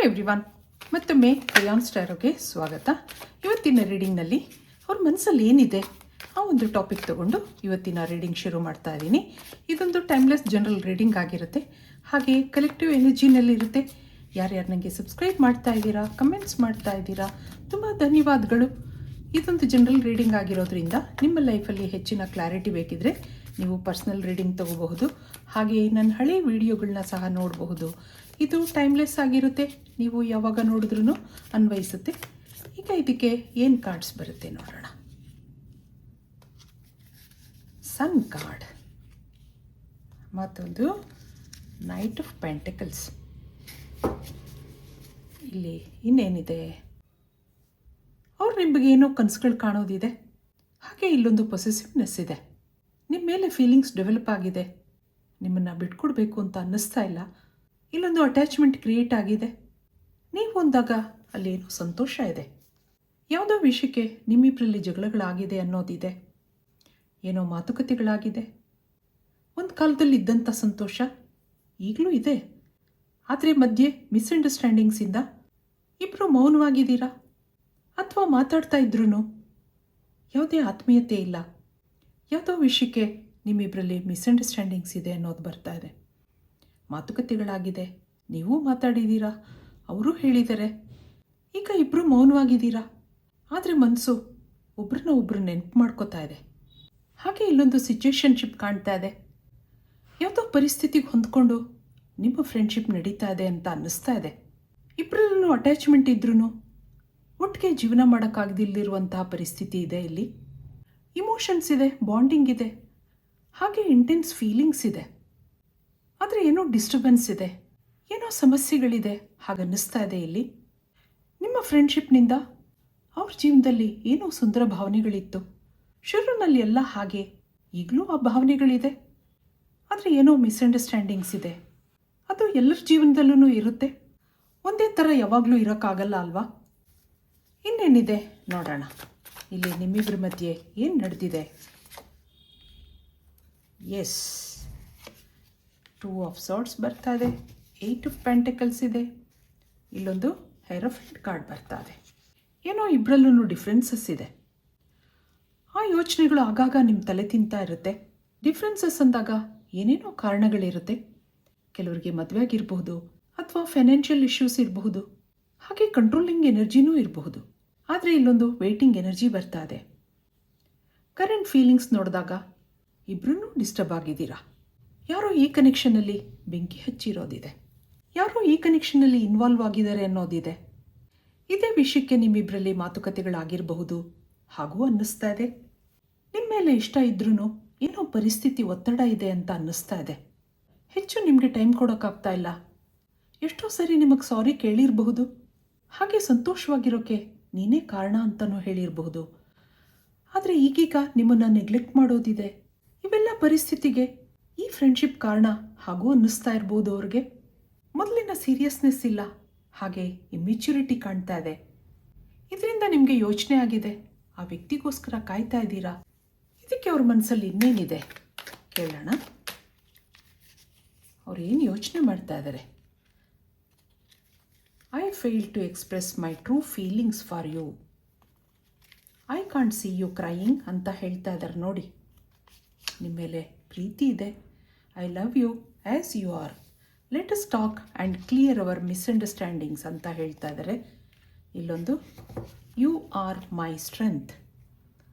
Everyone, ಮತ್ತೊಮ್ಮೆ ರಿಯಾನ್ಸ್ ಟಾರೋಗೆ ಸ್ವಾಗತ. ಇವತ್ತಿನ ರೀಡಿಂಗ್ನಲ್ಲಿ ಅವ್ರ ಮನಸ್ಸಲ್ಲಿ ಏನಿದೆ ಆ ಒಂದು ಟಾಪಿಕ್ ತೊಗೊಂಡು ಇವತ್ತಿನ ರೀಡಿಂಗ್ ಶುರು ಮಾಡ್ತಾ ಇದ್ದೀನಿ. ಇದೊಂದು ಟೈಮ್ಲೆಸ್ ಜನರಲ್ ರೀಡಿಂಗ್ ಆಗಿರುತ್ತೆ, ಹಾಗೆ ಕಲೆಕ್ಟಿವ್ ಎನರ್ಜಿನಲ್ಲಿರುತ್ತೆ. ಯಾರ್ಯಾರು ನನಗೆ ಸಬ್ಸ್ಕ್ರೈಬ್ ಮಾಡ್ತಾ ಇದ್ದೀರಾ, ಕಮೆಂಟ್ಸ್ ಮಾಡ್ತಾ ಇದ್ದೀರಾ, ತುಂಬ ಧನ್ಯವಾದಗಳು. ಇದೊಂದು ಜನರಲ್ ರೀಡಿಂಗ್ ಆಗಿರೋದ್ರಿಂದ ನಿಮ್ಮ ಲೈಫಲ್ಲಿ ಹೆಚ್ಚಿನ ಕ್ಲಾರಿಟಿ ಬೇಕಿದ್ರೆ ನೀವು ಪರ್ಸ್ನಲ್ ರೀಡಿಂಗ್ ತೊಗೋಬಹುದು. ಹಾಗೆ ನನ್ನ ಹಳೆ ವಿಡಿಯೋಗಳನ್ನ ಸಹ ನೋಡಬಹುದು. ಇದು ಟೈಮ್ಲೆಸ್ ಆಗಿರುತ್ತೆ, ನೀವು ಯಾವಾಗ ನೋಡಿದ್ರೂ ಅನ್ವಯಿಸುತ್ತೆ. ಈಗ ಇದಕ್ಕೆ ಏನು ಕಾರ್ಡ್ಸ್ ಬರುತ್ತೆ ನೋಡೋಣ. ಸನ್ ಕಾರ್ಡ್, ಮತ್ತೊಂದು ನೈಟ್ ಆಫ್ ಪೆಂಟಕಲ್ಸ್. ಇಲ್ಲಿ ಇನ್ನೇನಿದೆ, ಅವ್ರು ನಿಮಗೆ ಏನೋ ಕನಸುಗಳು ಕಾಣೋದಿದೆ. ಹಾಗೆ ಇಲ್ಲೊಂದು ಪೊಸೆಸಿವ್ನೆಸ್ ಇದೆ, ನಿಮ್ಮ ಮೇಲೆ ಫೀಲಿಂಗ್ಸ್ ಡೆವಲಪ್ ಆಗಿದೆ, ನಿಮ್ಮನ್ನು ಬಿಟ್ಕೊಡ್ಬೇಕು ಅಂತ ಅನ್ನಿಸ್ತಾ ಇಲ್ಲ. ಇಲ್ಲೊಂದು ಅಟ್ಯಾಚ್ಮೆಂಟ್ ಕ್ರಿಯೇಟ್ ಆಗಿದೆ. ನೀವು ಒಂದಾಗ ಅಲ್ಲೇನೋ ಸಂತೋಷ ಇದೆ. ಯಾವುದೋ ವಿಷಯಕ್ಕೆ ನಿಮ್ಮಿಬ್ಬರಲ್ಲಿ ಜಗಳಗಳಾಗಿದೆ ಅನ್ನೋದಿದೆ, ಏನೋ ಮಾತುಕತೆಗಳಾಗಿದೆ. ಒಂದು ಕಾಲದಲ್ಲಿ ಇದ್ದಂಥ ಸಂತೋಷ ಈಗಲೂ ಇದೆ, ಆದರೆ ಮಧ್ಯೆ ಮಿಸ್ಅಂಡರ್ಸ್ಟ್ಯಾಂಡಿಂಗ್ಸಿಂದ ಇಬ್ಬರು ಮೌನವಾಗಿದ್ದೀರಾ, ಅಥವಾ ಮಾತಾಡ್ತಾ ಇದ್ರೂ ಯಾವುದೇ ಆತ್ಮೀಯತೆ ಇಲ್ಲ. ಯಾವುದೋ ವಿಷಯಕ್ಕೆ ನಿಮ್ಮಿಬ್ಬರಲ್ಲಿ ಮಿಸ್ಅಂಡರ್ಸ್ಟ್ಯಾಂಡಿಂಗ್ಸ್ ಇದೆ ಅನ್ನೋದು ಬರ್ತಾ ಇದೆ. ಮಾತುಕತೆಗಳಾಗಿದೆ, ನೀವು ಮಾತಾಡಿದ್ದೀರಾ, ಅವರು ಹೇಳಿದ್ದಾರೆ. ಈಗ ಇಬ್ಬರು ಮೌನವಾಗಿದ್ದೀರಾ, ಆದರೆ ಮನಸ್ಸು ಒಬ್ರನ್ನ ಒಬ್ಬರು ನೆನಪು ಮಾಡ್ಕೋತಾ ಇದೆ. ಹಾಗೆ ಇಲ್ಲೊಂದು ಸಿಚುವೇಶನ್ಶಿಪ್ ಕಾಣ್ತಾ ಇದೆ. ಯಾವುದೋ ಪರಿಸ್ಥಿತಿಗೆ ಹೊಂದ್ಕೊಂಡು ನಿಮ್ಮ ಫ್ರೆಂಡ್ಶಿಪ್ ನಡೀತಾ ಇದೆ ಅಂತ ಅನ್ನಿಸ್ತಾ ಇದೆ. ಇಬ್ಬರಲ್ಲೂ ಅಟ್ಯಾಚ್ಮೆಂಟ್ ಇದ್ರೂ ಒಟ್ಟಿಗೆ ಜೀವನ ಮಾಡೋಕ್ಕಾಗದಿಲ್ಲದಿರುವಂತಹ ಪರಿಸ್ಥಿತಿ ಇದೆ. ಇಲ್ಲಿ ಇಮೋಷನ್ಸ್ ಇದೆ, ಬಾಂಡಿಂಗ್ ಇದೆ, ಹಾಗೆ ಇಂಟೆನ್ಸ್ ಫೀಲಿಂಗ್ಸ್ ಇದೆ. ಆದರೆ ಏನೋ ಡಿಸ್ಟರ್ಬೆನ್ಸ್ ಇದೆ, ಏನೋ ಸಮಸ್ಯೆಗಳಿದೆ ಹಾಗನ್ನಿಸ್ತಾ ಇದೆ. ಇಲ್ಲಿ ನಿಮ್ಮ ಫ್ರೆಂಡ್ಶಿಪ್ನಿಂದ ಅವ್ರ ಜೀವನದಲ್ಲಿ ಏನೋ ಸುಂದರ ಭಾವನೆಗಳಿತ್ತು. ಶುರುವಿನಲ್ಲಿ ಎಲ್ಲ ಹಾಗೆ, ಈಗಲೂ ಆ ಭಾವನೆಗಳಿದೆ, ಆದರೆ ಏನೋ ಮಿಸ್ಅಂಡರ್ಸ್ಟ್ಯಾಂಡಿಂಗ್ಸ್ ಇದೆ. ಅದು ಎಲ್ಲರ ಜೀವನದಲ್ಲೂ ಇರುತ್ತೆ, ಒಂದೇ ಥರ ಯಾವಾಗಲೂ ಇರೋಕ್ಕಾಗಲ್ಲ ಅಲ್ವಾ. ಇನ್ನೇನಿದೆ ನೋಡೋಣ, ಇಲ್ಲಿ ನಿಮ್ಮಿಬ್ಬರ ಮಧ್ಯೆ ಏನು ನಡೆದಿದೆ. ಎಸ್, 2 ಆಫ್ ಸಾರ್ಟ್ಸ್ ಬರ್ತಾ ಇದೆ, 8 ಆಫ್ ಪೆಂಟಕಲ್ಸ್ ಇದೆ, ಇಲ್ಲೊಂದು ಹೆರೋಫೆಂಟ್ ಕಾರ್ಡ್ ಬರ್ತಾ ಇದೆ. ಏನೋ ಇಬ್ಬರಲ್ಲೂ ಡಿಫ್ರೆನ್ಸಸ್ ಇದೆ. ಆ ಯೋಚನೆಗಳು ಆಗಾಗ ನಿಮ್ಮ ತಲೆ ತಿಂತಾ ಇರುತ್ತೆ. ಡಿಫ್ರೆನ್ಸಸ್ ಅಂದಾಗ ಏನೇನೋ ಕಾರಣಗಳಿರುತ್ತೆ. ಕೆಲವರಿಗೆ ಮದುವೆ ಆಗಿರಬಹುದು, ಅಥವಾ ಫೈನಾನ್ಷಿಯಲ್ ಇಶ್ಯೂಸ್ ಇರಬಹುದು, ಹಾಗೆ ಕಂಟ್ರೋಲಿಂಗ್ ಎನರ್ಜಿನೂ ಇರಬಹುದು. ಆದರೆ ಇಲ್ಲೊಂದು ವೇಟಿಂಗ್ ಎನರ್ಜಿ ಬರ್ತಾ ಇದೆ. ಕರೆಂಟ್ ಫೀಲಿಂಗ್ಸ್ ನೋಡಿದಾಗ ಇಬ್ಬರೂ ಡಿಸ್ಟರ್ಬ್ ಆಗಿದ್ದೀರಾ. ಯಾರೋ ಈ ಕನೆಕ್ಷನಲ್ಲಿ ಬೆಂಕಿ ಹಚ್ಚಿರೋದಿದೆ, ಯಾರೋ ಈ ಕನೆಕ್ಷನಲ್ಲಿ ಇನ್ವಾಲ್ವ್ ಆಗಿದ್ದಾರೆ ಅನ್ನೋದಿದೆ. ಇದೇ ವಿಷಯಕ್ಕೆ ನಿಮ್ಮಿಬ್ಬರಲ್ಲಿ ಮಾತುಕತೆಗಳಾಗಿರಬಹುದು ಹಾಗೂ ಅನ್ನಿಸ್ತಾ ಇದೆ. ನಿಮ್ಮ ಮೇಲೆ ಇಷ್ಟ ಇದ್ರೂ ಏನೋ ಪರಿಸ್ಥಿತಿ ಒತ್ತಡ ಇದೆ ಅಂತ ಅನ್ನಿಸ್ತಾ ಇದೆ. ಹೆಚ್ಚು ನಿಮಗೆ ಟೈಮ್ ಕೊಡೋಕ್ಕಾಗ್ತಾ ಇಲ್ಲ. ಎಷ್ಟೋ ಸರಿ ನಿಮಗೆ ಸಾರಿ ಕೇಳಿರಬಹುದು, ಹಾಗೆ ಸಂತೋಷವಾಗಿರೋಕ್ಕೆ ನೀನೇ ಕಾರಣ ಅಂತಲೂ ಹೇಳಿರಬಹುದು. ಆದರೆ ಈಗೀಗ ನಿಮ್ಮನ್ನು ನೆಗ್ಲೆಕ್ಟ್ ಮಾಡೋದಿದೆ. ಇವೆಲ್ಲ ಪರಿಸ್ಥಿತಿಗೆ ಈ ಫ್ರೆಂಡ್ಶಿಪ್ ಕಾರಣ ಹಾಗೂ ಅನ್ನಿಸ್ತಾ ಇರ್ಬೋದು. ಅವ್ರಿಗೆ ಮೊದಲಿನ ಸೀರಿಯಸ್ನೆಸ್ ಇಲ್ಲ, ಹಾಗೆ ಇಮ್ಮೆಚ್ಯೂರಿಟಿ ಕಾಣ್ತಾ ಇದೆ. ಇದರಿಂದ ನಿಮಗೆ ಯೋಚನೆ ಆಗಿದೆ, ಆ ವ್ಯಕ್ತಿಗೋಸ್ಕರ ಕಾಯ್ತಾ ಇದ್ದೀರಾ. ಇದಕ್ಕೆ ಅವ್ರ ಮನಸ್ಸಲ್ಲಿ ಇನ್ನೇನಿದೆ ಕೇಳೋಣ. ಅವ್ರು ಏನು ಯೋಚನೆ ಮಾಡ್ತಾ ಇದ್ದಾರೆ. I failed to express my true feelings for you. I can't see you crying ಅಂತ ಹೇಳ್ತಾ ಇದ್ದಾರೆ ನೋಡಿ. ನಿಮ್ಮ ಮೇಲೆ ಪ್ರೀತಿ ಇದೆ. I love you as you are. Let us talk and clear our misunderstandings ಅಂತ ಹೇಳ್ತಾ ಇದ್ದಾರೆ. ಇಲ್ಲೊಂದು You are my strength.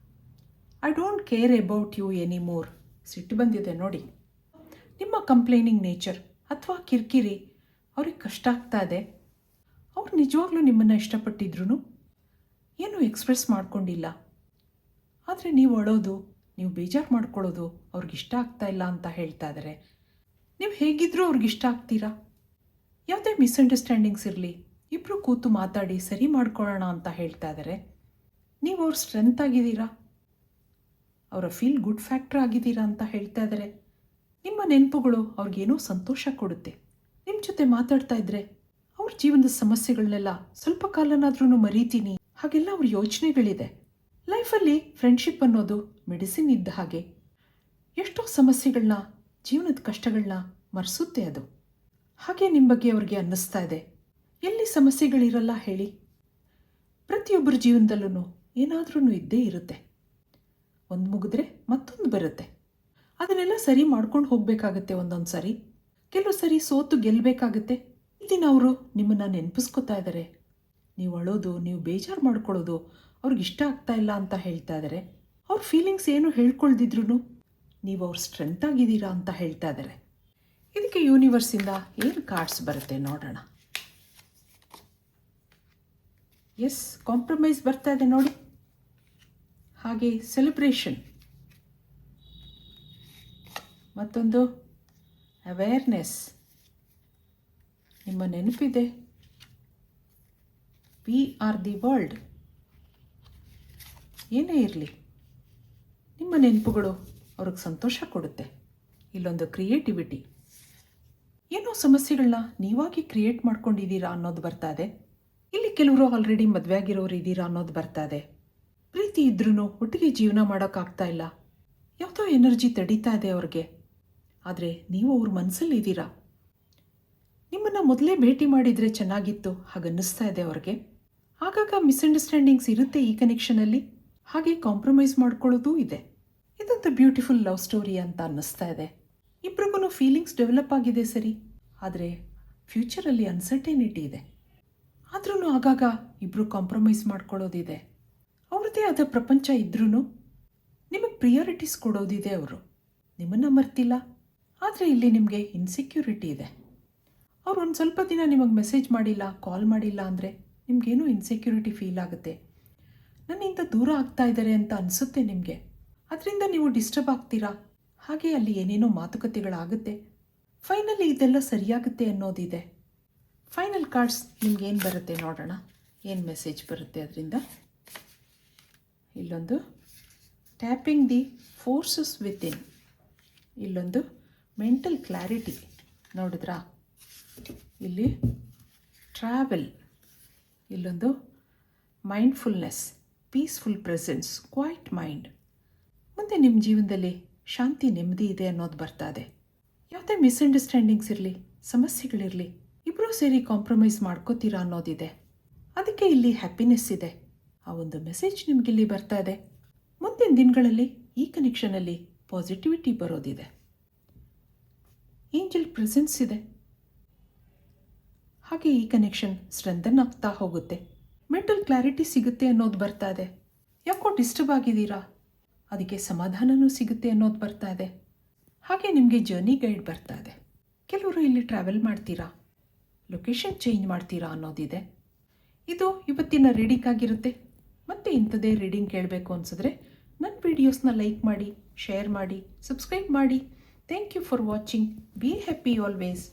I don't care about you anymore. ಸಿಟ್ಟು ಬಂದಿದೆ ನೋಡಿ. ನಿಮ್ಮ ಕಂಪ್ಲೇನಿಂಗ್ ನೇಚರ್ ಅಥವಾ ಕಿರಿಕಿರಿ ಅವ್ರಿಗೆ ಕಷ್ಟ ಆಗ್ತಾ ಇದೆ. ಅವ್ರು ನಿಜವಾಗ್ಲೂ ನಿಮ್ಮನ್ನು ಇಷ್ಟಪಟ್ಟಿದ್ರು ಏನೂ ಎಕ್ಸ್ಪ್ರೆಸ್ ಮಾಡ್ಕೊಂಡಿಲ್ಲ. ಆದರೆ ನೀವು ಅಳೋದು, ನೀವು ಬೇಜಾರು ಮಾಡ್ಕೊಳ್ಳೋದು ಅವ್ರಿಗಿಷ್ಟ ಆಗ್ತಾ ಇಲ್ಲ ಅಂತ ಹೇಳ್ತಾ ಇದ್ದಾರೆ. ನೀವು ಹೇಗಿದ್ರೂ ಅವ್ರಿಗಿಷ್ಟ ಆಗ್ತೀರಾ. ಯಾವುದೇ ಮಿಸ್ಅಂಡರ್ಸ್ಟ್ಯಾಂಡಿಂಗ್ಸ್ ಇರಲಿ, ಇಬ್ಬರು ಕೂತು ಮಾತಾಡಿ ಸರಿ ಮಾಡ್ಕೊಳ್ಳೋಣ ಅಂತ ಹೇಳ್ತಾ ಇದ್ದಾರೆ. ನೀವು ಅವ್ರ ಸ್ಟ್ರೆಂತ್ ಆಗಿದ್ದೀರಾ, ಅವರ ಫೀಲ್ ಗುಡ್ ಫ್ಯಾಕ್ಟ್ರ್ ಆಗಿದ್ದೀರಾ ಅಂತ ಹೇಳ್ತಾ ಇದ್ದಾರೆ. ನಿಮ್ಮ ನೆನಪುಗಳು ಅವ್ರಿಗೇನೋ ಸಂತೋಷ ಕೊಡುತ್ತೆ. ನಿಮ್ಮ ಜೊತೆ ಮಾತಾಡ್ತಾ ಇದ್ದರೆ ಅವ್ರ ಜೀವನದ ಸಮಸ್ಯೆಗಳನ್ನೆಲ್ಲ ಸ್ವಲ್ಪ ಕಾಲನಾದ್ರೂ ಮರೀತೀನಿ, ಹಾಗೆಲ್ಲ ಅವ್ರ ಯೋಚನೆಗಳಿದೆ. ಲೈಫಲ್ಲಿ ಫ್ರೆಂಡ್ಶಿಪ್ ಅನ್ನೋದು ಮೆಡಿಸಿನ್ ಇದ್ದ ಹಾಗೆ, ಎಷ್ಟೋ ಸಮಸ್ಯೆಗಳನ್ನ, ಜೀವನದ ಕಷ್ಟಗಳನ್ನ ಮರೆಸುತ್ತೆ ಅದು. ಹಾಗೆ ನಿಮ್ಮ ಬಗ್ಗೆ ಅವ್ರಿಗೆ ಅನ್ನಿಸ್ತಾ ಇದೆ. ಎಲ್ಲಿ ಸಮಸ್ಯೆಗಳಿರಲ್ಲ ಹೇಳಿ? ಪ್ರತಿಯೊಬ್ಬರ ಜೀವನದಲ್ಲೂ ಏನಾದ್ರೂ ಇದ್ದೇ ಇರುತ್ತೆ. ಒಂದು ಮುಗಿದ್ರೆ ಮತ್ತೊಂದು ಬರುತ್ತೆ. ಅದನ್ನೆಲ್ಲ ಸರಿ ಮಾಡ್ಕೊಂಡು ಹೋಗಬೇಕಾಗತ್ತೆ. ಒಂದೊಂದು ಸಾರಿ ಕೆಲವು ಸರಿ ಸೋತು ಗೆಲ್ಲಬೇಕಾಗತ್ತೆ. ದಿನ ಅವರು ನಿಮ್ಮನ್ನು ನೆನಪಿಸ್ಕೊತಾ ಇದ್ದಾರೆ. ನೀವು ಅಳೋದು, ನೀವು ಬೇಜಾರು ಮಾಡ್ಕೊಳ್ಳೋದು ಅವ್ರಿಗೆ ಇಷ್ಟ ಆಗ್ತಾ ಇಲ್ಲ ಅಂತ ಹೇಳ್ತಾ ಇದ್ದಾರೆ. ಅವ್ರ ಫೀಲಿಂಗ್ಸ್ ಏನು ಹೇಳ್ಕೊಳ್ದಿದ್ರು ನೀವು ಅವ್ರ ಸ್ಟ್ರೆಂತ್ ಆಗಿದ್ದೀರಾ ಅಂತ ಹೇಳ್ತಾ ಇದ್ದಾರೆ. ಇದಕ್ಕೆ ಯೂನಿವರ್ಸಿಂದ ಏನು ಕಾರ್ಡ್ಸ್ ಬರುತ್ತೆ ನೋಡೋಣ. ಎಸ್, ಕಾಂಪ್ರಮೈಸ್ ಬರ್ತಾ ಇದೆ ನೋಡಿ. ಹಾಗೆ ಸೆಲೆಬ್ರೇಷನ್, ಮತ್ತೊಂದು ಅವೇರ್ನೆಸ್, ನಿಮ್ಮ ನೆನಪಿದೆ, ವಿ ಆರ್ ದಿ ವರ್ಲ್ಡ್. ಏನೇ ಇರಲಿ, ನಿಮ್ಮ ನೆನಪುಗಳು ಅವ್ರಿಗೆ ಸಂತೋಷ ಕೊಡುತ್ತೆ. ಇಲ್ಲೊಂದು ಕ್ರಿಯೇಟಿವಿಟಿ, ಏನೋ ಸಮಸ್ಯೆಗಳನ್ನ ನೀವಾಗಿ ಕ್ರಿಯೇಟ್ ಮಾಡ್ಕೊಂಡಿದ್ದೀರಾ ಅನ್ನೋದು ಬರ್ತಾ ಇದೆ. ಇಲ್ಲಿ ಕೆಲವರು ಆಲ್ರೆಡಿ ಮದುವೆ ಆಗಿರೋರು ಇದ್ದೀರಾ ಅನ್ನೋದು ಬರ್ತಾ ಇದೆ. ಪ್ರೀತಿ ಇದ್ರೂ ಒಟ್ಟಿಗೆ ಜೀವನ ಮಾಡೋಕ್ಕಾಗ್ತಾ ಇಲ್ಲ. ಯಾವುದೋ ಎನರ್ಜಿ ತಡೀತಾ ಇದೆ ಅವ್ರಿಗೆ. ಆದರೆ ನೀವು ಅವ್ರ ಮನಸ್ಸಲ್ಲಿ ಇದ್ದೀರಾ. ನಿಮ್ಮನ್ನು ಮೊದಲೇ ಭೇಟಿ ಮಾಡಿದರೆ ಚೆನ್ನಾಗಿತ್ತು ಹಾಗನ್ನಿಸ್ತಾ ಇದೆ ಅವ್ರಿಗೆ. ಆಗಾಗ ಮಿಸ್ಅಂಡರ್ಸ್ಟ್ಯಾಂಡಿಂಗ್ಸ್ ಇರುತ್ತೆ ಈ ಕನೆಕ್ಷನಲ್ಲಿ. ಹಾಗೆ ಕಾಂಪ್ರಮೈಸ್ ಮಾಡ್ಕೊಳ್ಳೋದೂ ಇದೆ. ಇದೊಂದು ಬ್ಯೂಟಿಫುಲ್ ಲವ್ ಸ್ಟೋರಿ ಅಂತ ಅನ್ನಿಸ್ತಾ ಇದೆ. ಇಬ್ರಿಗೂ ಫೀಲಿಂಗ್ಸ್ ಡೆವಲಪ್ ಆಗಿದೆ ಸರಿ, ಆದರೆ ಫ್ಯೂಚರಲ್ಲಿ ಅನ್ಸರ್ಟೈನಿಟಿ ಇದೆ. ಆದ್ರೂ ಆಗಾಗ ಇಬ್ಬರು ಕಾಂಪ್ರಮೈಸ್ ಮಾಡ್ಕೊಳ್ಳೋದಿದೆ. ಅವ್ರದ್ದೇ ಆದ ಪ್ರಪಂಚ ಇದ್ರೂ ನಿಮಗೆ ಪ್ರಿಯಾರಿಟೀಸ್ ಕೊಡೋದಿದೆ. ಅವರು ನಿಮ್ಮನ್ನು ಮರ್ತಿಲ್ಲ, ಆದರೆ ಇಲ್ಲಿ ನಿಮಗೆ ಇನ್ಸೆಕ್ಯೂರಿಟಿ ಇದೆ. ಅವ್ರು ಒಂದು ಸ್ವಲ್ಪ ದಿನ ನಿಮಗೆ ಮೆಸೇಜ್ ಮಾಡಿಲ್ಲ, ಕಾಲ್ ಮಾಡಿಲ್ಲ ಅಂದರೆ ನಿಮಗೇನೋ ಇನ್ಸೆಕ್ಯೂರಿಟಿ ಫೀಲ್ ಆಗುತ್ತೆ. ನನ್ನಿಂದ ದೂರ ಆಗ್ತಾ ಇದ್ದಾರೆ ಅಂತ ಅನಿಸುತ್ತೆ ನಿಮಗೆ. ಅದರಿಂದ ನೀವು ಡಿಸ್ಟರ್ಬ್ ಆಗ್ತೀರಾ. ಹಾಗೆ ಅಲ್ಲಿ ಏನೇನೋ ಮಾತುಕತೆಗಳಾಗುತ್ತೆ. ಫೈನಲಿ ಇದೆಲ್ಲ ಸರಿಯಾಗುತ್ತೆ ಅನ್ನೋದಿದೆ. ಫೈನಲ್ ಕಾರ್ಡ್ಸ್ ನಿಮ್ಗೇನು ಬರುತ್ತೆ ನೋಡೋಣ. ಏನು ಮೆಸೇಜ್ ಬರುತ್ತೆ ಅದರಿಂದ. ಇಲ್ಲೊಂದು ಟ್ಯಾಪಿಂಗ್ ದಿ ಫೋರ್ಸಸ್ ವಿತಿನ್, ಇಲ್ಲೊಂದು ಮೆಂಟಲ್ ಕ್ಲಾರಿಟಿ ನೋಡಿದ್ರಾ, ಇಲ್ಲಿ ಟ್ರಾವೆಲ್, ಇಲ್ಲೊಂದು mindfulness, peaceful presence, quiet mind. ಮುಂದೆ ನಿಮ್ಮ ಜೀವನದಲ್ಲಿ ಶಾಂತಿ, ನೆಮ್ಮದಿ ಇದೆ ಅನ್ನೋದು ಬರ್ತಾ ಇದೆ. ಯಾವುದೇ ಮಿಸ್ಅಂಡರ್ಸ್ಟ್ಯಾಂಡಿಂಗ್ಸ್ ಇರಲಿ, ಸಮಸ್ಯೆಗಳಿರಲಿ, ಇಬ್ಬರೂ ಸೇರಿ ಕಾಂಪ್ರಮೈಸ್ ಮಾಡ್ಕೋತೀರಾ ಅನ್ನೋದಿದೆ. ಅದಕ್ಕೆ ಇಲ್ಲಿ ಹ್ಯಾಪಿನೆಸ್ ಇದೆ. ಆ ಒಂದು ಮೆಸೇಜ್ ನಿಮಗಿಲ್ಲಿ ಬರ್ತಾ ಇದೆ. ಮುಂದಿನ ದಿನಗಳಲ್ಲಿ ಈ ಕನೆಕ್ಷನಲ್ಲಿ ಪಾಸಿಟಿವಿಟಿ ಬರೋದಿದೆ. ಏಂಜಲ್ ಪ್ರೆಸೆನ್ಸ್ ಇದೆ. ಹಾಗೆ ಈ ಕನೆಕ್ಷನ್ ಸ್ಟ್ರೆಂಥನ್ ಆಗ್ತಾ ಹೋಗುತ್ತೆ. ಮೆಂಟಲ್ ಕ್ಲಾರಿಟಿ ಸಿಗುತ್ತೆ ಅನ್ನೋದು ಬರ್ತಾ ಇದೆ. ಯಾಕೋ ಡಿಸ್ಟರ್ಬ್ ಆಗಿದ್ದೀರಾ, ಅದಕ್ಕೆ ಸಮಾಧಾನವೂ ಸಿಗುತ್ತೆ ಅನ್ನೋದು ಬರ್ತಾ ಇದೆ. ಹಾಗೆ ನಿಮಗೆ ಜರ್ನಿ ಗೈಡ್ ಬರ್ತಾ ಇದೆ. ಕೆಲವರು ಇಲ್ಲಿ ಟ್ರಾವೆಲ್ ಮಾಡ್ತೀರಾ, ಲೊಕೇಶನ್ ಚೇಂಜ್ ಮಾಡ್ತೀರಾ ಅನ್ನೋದಿದೆ. ಇದು ಇವತ್ತಿನ ರೀಡಿಂಗ್ ಆಗಿರುತ್ತೆ. ಮತ್ತೆ ಇಂಥದ್ದೇ ರೀಡಿಂಗ್ ಕೇಳಬೇಕು ಅನಿಸಿದ್ರೆ ನನ್ನ ವಿಡಿಯೋಸ್ನ ಲೈಕ್ ಮಾಡಿ, ಶೇರ್ ಮಾಡಿ, ಸಬ್ಸ್ಕ್ರೈಬ್ ಮಾಡಿ. Thank you for watching. Be happy always.